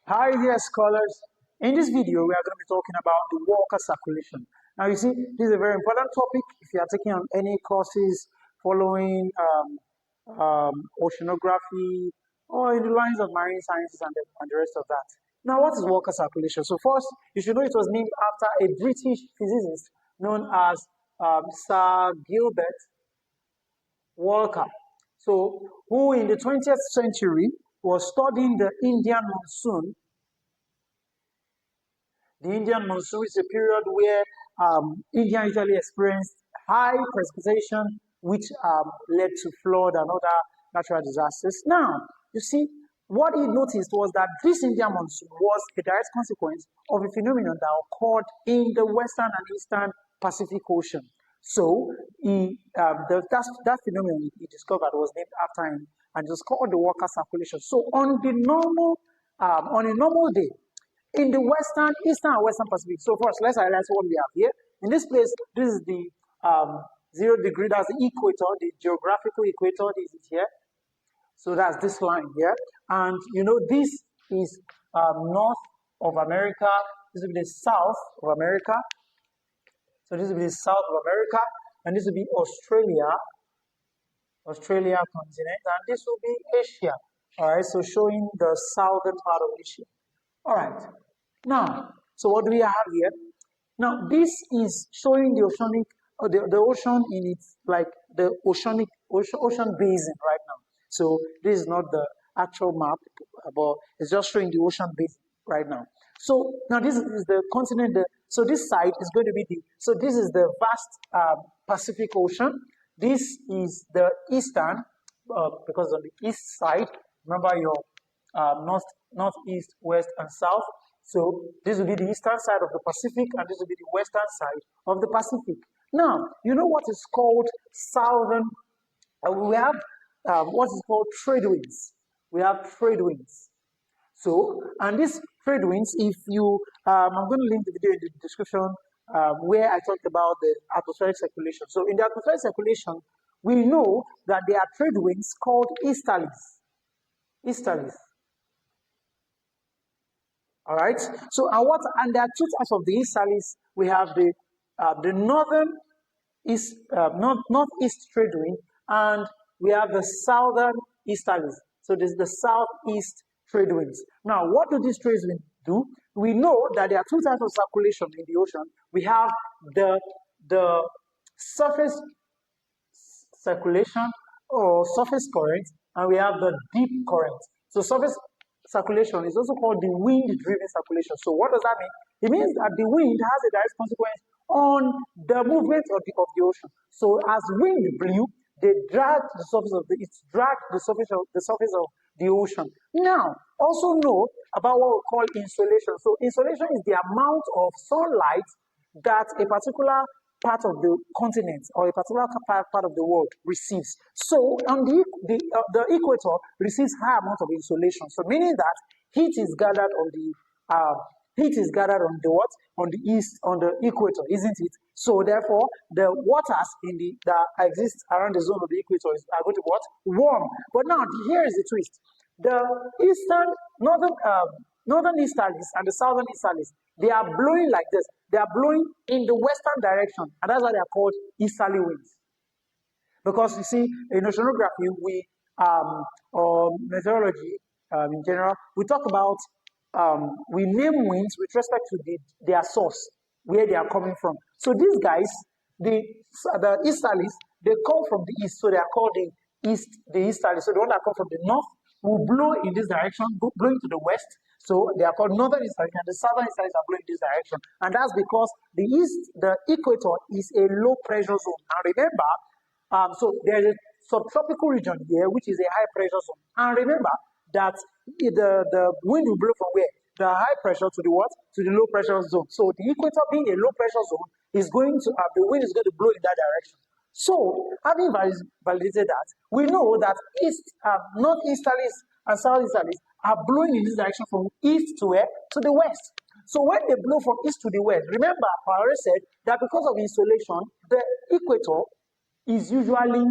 Hi there, scholars. In this video, we are going to be talking about the water circulation. Now, you see, this is a very important topic if you are taking on any courses following oceanography or in the lines of marine sciences and the rest of that. Now, what is water circulation? So, first, you should know it was named after a British physicist known as Sir Gilbert Walker. So, who in the 20th century was studying the Indian monsoon. The Indian monsoon is a period where India usually experienced high precipitation, which led to flood and other natural disasters. Now, you see, what he noticed was that this Indian monsoon was a direct consequence of a phenomenon that occurred in the Western and Eastern Pacific Ocean. So, that phenomenon he discovered was named after him, and it was called the water circulation. So, on a normal day, in the Western, Eastern, and Western Pacific. So first, let's highlight what we have here. In this place, this is the 0 degree, that's the equator, the geographical equator, this is here. So that's this line here. And you know, this is north of America, this will be the south of America. So this will be the south of America, and this will be Australia continent, and this will be Asia. All right, so showing the southern part of Asia. All right. Now, so what do we have here? Now, this is showing the oceanic, the ocean in its, like the ocean basin right now. So this is not the actual map, but it's just showing the ocean basin right now. So now this is the continent. So this side is going to be so this is the vast Pacific Ocean. This is the eastern, because on the east side, remember your northeast, west, and south. So this will be the eastern side of the Pacific, and this will be the western side of the Pacific. Now, you know what is called southern, we have what is called trade winds. We have trade winds. So, and these trade winds, if you, I'm going to link the video in the description where I talked about the atmospheric circulation. So in the atmospheric circulation, we know that there are trade winds called easterlies. Easterlies. All right. So and there are two types of the easterlies. We have the northern northeast trade wind, and we have the southern easterlies. So this is the southeast trade winds. Now, what do these trade winds do? We know that there are two types of circulation in the ocean. We have the surface circulation or surface current, and we have the deep current. So surface circulation is also called the wind-driven circulation. So what does that mean? It means that the wind has a direct consequence on the movement of the ocean. So as wind blew, it dragged the surface of the ocean. Now, also know about what we call insolation. So insolation is the amount of sunlight that a particular part of the continent or a particular part of the world receives. So on the equator receives high amount of insolation. So meaning that heat is gathered on the what? On the east, on the equator, isn't it? So therefore, the waters that exist around the zone of the equator are going to be what? Warm. But now here is the twist. The northern easterlies and the southern easterlies, they are blowing like this. They are blowing in the western direction, and that's why they are called easterly winds. Because you see, in oceanography, or meteorology in general, we talk about, we name winds with respect to their source, where they are coming from. So these guys, the easterlies, they come from the east, so they are called the easterlies. So the one that come from the north will blow in this direction, blowing to the west. So they are called northern easterlies, and the southern easterlies are blowing in this direction. And that's because the equator is a low pressure zone. Now remember, so there's a subtropical region here, which is a high pressure zone. And remember that the wind will blow from where? The high pressure to the what? To the low pressure zone. So the equator being a low pressure zone is going to, the wind is going to blow in that direction. So, having validated that, we know that northeasterlies and southeasterlies are blowing in this direction from east to where? To the west. So when they blow from east to the west, remember, I already said that because of insolation, the equator is usually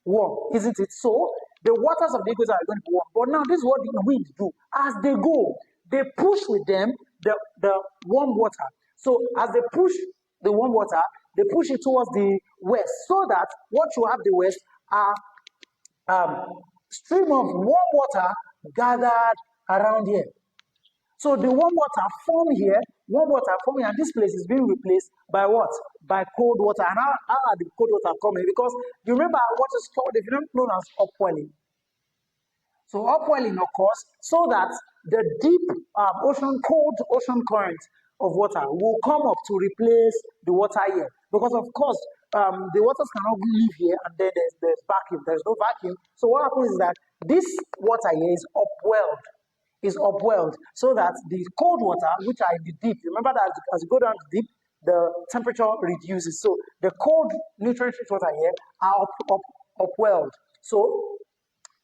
warm, isn't it? So the waters of the equator are going to be warm. But now this is what the winds do. As they go, they push with them the warm water. So as they push the warm water, they push it towards the west, so that what you have the west are stream of warm water gathered around here. So the warm water form here, warm water forming, and this place is being replaced by what? By cold water. And how are the cold water coming? Because you remember what is called the phenomenon known as upwelling. So upwelling occurs so that the deep cold ocean current of water will come up to replace the water here. Because of course, the waters cannot live here, and then there's vacuum. There's no vacuum. So what happens is that this water here is upwelled, so that the cold water, which are in the deep, remember that as you go down the deep, the temperature reduces. So the cold nutrient-rich water here are upwelled. So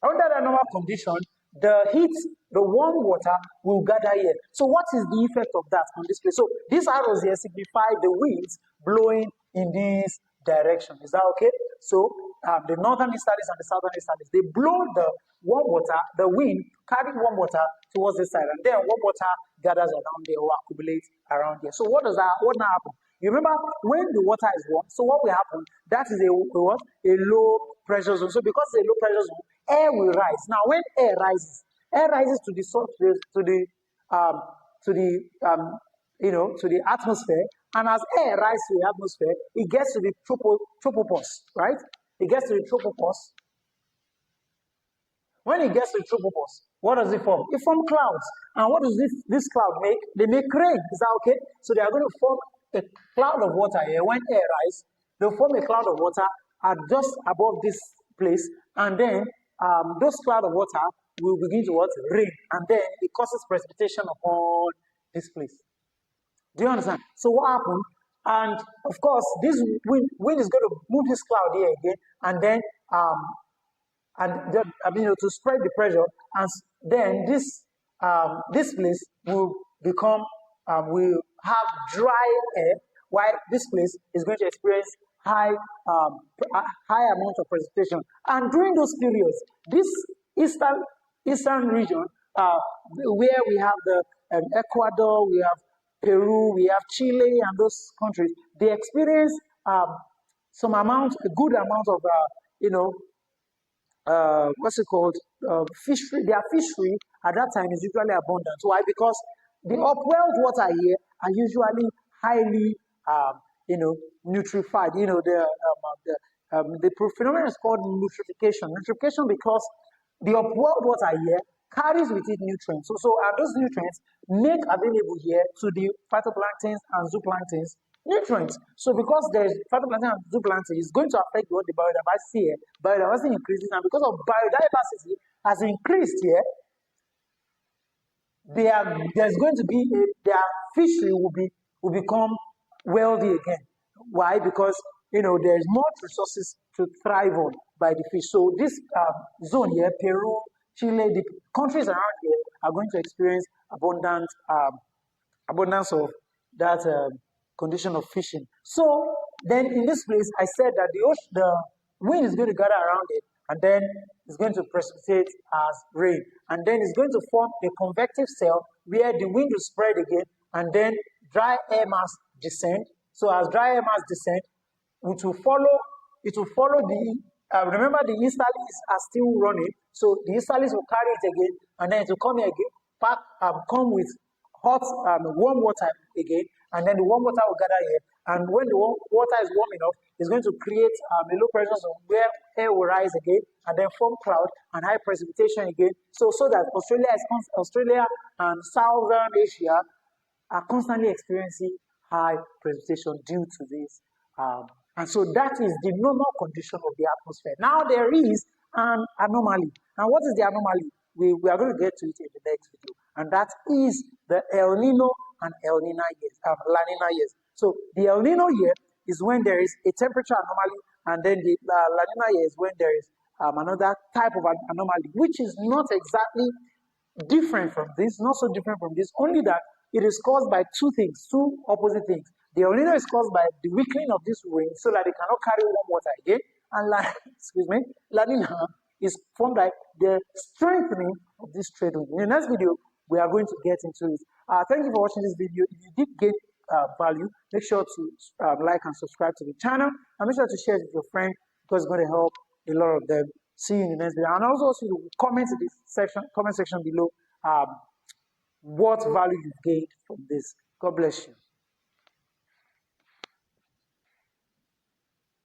under the normal condition, the warm water will gather here. So what is the effect of that on this place? So these arrows here signify the winds blowing in this direction. Is that okay? So the northern easterlies and the southern easterlies, they blow the warm water, the wind carry warm water towards this side, and then warm water gathers around there or accumulates around here. So what now happen? You remember when the water is warm, so what will happen? That is a low pressure zone. So because it's a low pressure zone, air will rise. Now when air rises to the surface, to the atmosphere, and as air rises to the atmosphere, it gets to the tropopause, right? It gets to the tropopause. When it gets to the tropopause, what does it form? It forms clouds. And what does this cloud make? They make rain. Is that okay? So they are going to form a cloud of water here. When air rises, they'll form a cloud of water at just above this place, and then those cloud of water will begin to rain, and then it causes precipitation upon this place. Do you understand? So what happened? And of course, this wind is going to move this cloud here again, and then to spread the pressure, and then this place will become will have dry air, while this place is going to experience high amount of precipitation. And during those periods, this eastern region, where we have the Ecuador, we have Peru, we have Chile, and those countries, they experience a good amount of fishery. Their fishery at that time is usually abundant. Why? Because the upwelled water here are usually highly nutrified. The phenomenon is called nutrification. Nutrification because the upwelled water here carries with it nutrients. So those nutrients make available here to the phytoplanktons and zooplanktons nutrients. So because there's phytoplankton and zooplankton, it's going to affect the biodiversity here. Biodiversity increases, and because of biodiversity has increased here, there's going to be their fishery will become wealthy again. Why? Because there's more resources to thrive on by the fish. So this zone here, Peru, Chile, the countries around here are going to experience abundance of that condition of fishing. So then in this place, I said that the wind is going to gather around it, and then it's going to precipitate as rain, and then it's going to form a convective cell where the wind will spread again, and then dry air mass descend. So as dry air mass descend, it will follow the remember the easterlies are still running, so the easterlies will carry it again, and then it will come here again, come with hot warm water again, and then the warm water will gather here, and when the water is warm enough, it's going to create a low pressure zone where air will rise again, and then form cloud and high precipitation again, so that Australia and Southern Asia are constantly experiencing high precipitation due to this. And so that is the normal condition of the atmosphere. Now there is an anomaly. And what is the anomaly? We are going to get to it in the next video. And that is the El Nino and La Nina years. So the El Nino year is when there is a temperature anomaly, and then the La Nina year is when there is another type of anomaly, which is not exactly different from this, not so different from this, only that it is caused by two opposite things. The El Nino is caused by the weakening of this wind so that it cannot carry warm water again, and La Nina is formed by the strengthening of this trade wind. In the next video, we are going to get into it. Thank you for watching this video. If you did get value, make sure to like and subscribe to the channel, and make sure to share it with your friend, because it's going to help a lot of them. See you in the next video. And also comment in this comment section below what value you gained from this. God bless you.